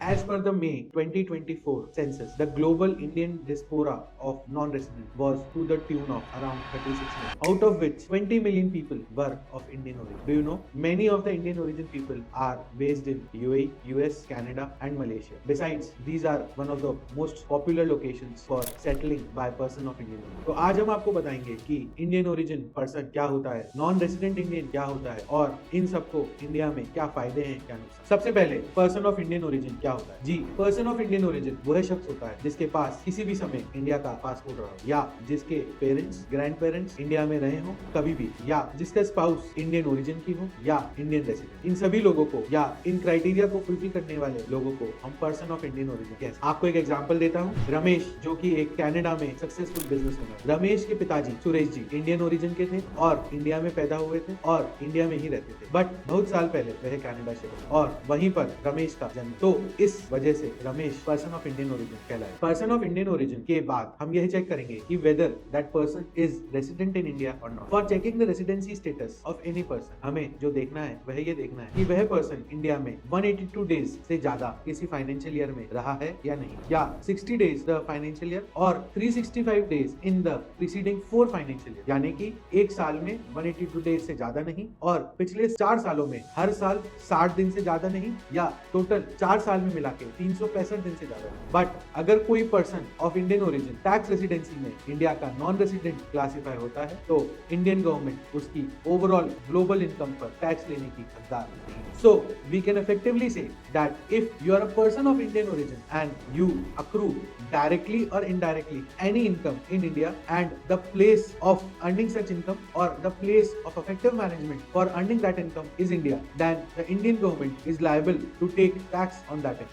As per the May 2024 census, the global Indian diaspora of non-resident was to the tune of around 36 million, out of which 20 million people were of Indian origin. Do you know? Many of the Indian origin people are based in UAE, US, Canada, and Malaysia. Besides, these are one of the most popular locations for settling by person of Indian origin. तो आज हम आपको बताएंगे कि Indian origin person क्या होता है, non resident Indian क्या होता है और इन सबको इंडिया में क्या फायदे हैं, क्या नुकसान। सबसे पहले पर्सन ऑफ इंडियन ओरिजिन क्या होता है? जी, पर्सन ऑफ इंडियन ओरिजिन वह शख्स होता है जिसके पास किसी भी समय इंडिया का पासपोर्ट रहा हो, या जिसके पेरेंट्स, ग्रैंड पेरेंट्स इंडिया में रहे हो कभी भी, या जिसका स्पाउस इंडियन ओरिजिन की हो या इंडियन रेसिडेंट। इन सभी लोगों को या इन क्राइटेरिया को फुलफिल करने वाले लोगों को हम पर्सन ऑफ इंडियन ओरिजिन कहते हैं। आपको एक एग्जांपल देता हूँ। रमेश जो कि एक कनाडा में सक्सेसफुल बिजनेस ओनर। रमेश के पिताजी सुरेश जी इंडियन ओरिजिन के थे और इंडिया में पैदा हुए थे और इंडिया में ही रहते थे, बट बहुत साल पहले वह कनाडा से गए और वहीं पर रमेश का जन्म। तो इस वजह से Ramesh person of Indian origin कहलाए। पर्सन ऑफ इंडियन ओरिजिन के बाद हम यह चेक करेंगे कि whether that person is resident in India और not. For checking the residency status of any person, हमें जो देखना है वह ये देखना है कि वह पर्सन इंडिया में 182 डेज से ज्यादा किसी फाइनेंशियल ईयर में रहा है या नहीं, या 60 डेज द फाइनेंशियल ईयर और 365 days in the preceding 4 financial year, यानी कि एक साल में 182 डेज से ज्यादा नहीं और पिछले 4 सालों में हर साल 60 दिन से ज्यादा नहीं, या टोटल 4 साल में मिला के 365 दिन से ज्यादा नहीं। बट अगर कोई person of Indian origin tax residency में इंडिया का नॉन रेसिडेंट क्लासिफाई होता है तो इंडियन गवर्नमेंट उसकी ओवरऑल ग्लोबल इनकम पर टैक्स लेने की हकदार नहीं है। So we can effectively say that if you are a person of Indian origin and you accrue directly or indirectly any income in India, and the place of earning such income or the place of effective management for earning that income is India, then the Indian government is liable to take tax on that income.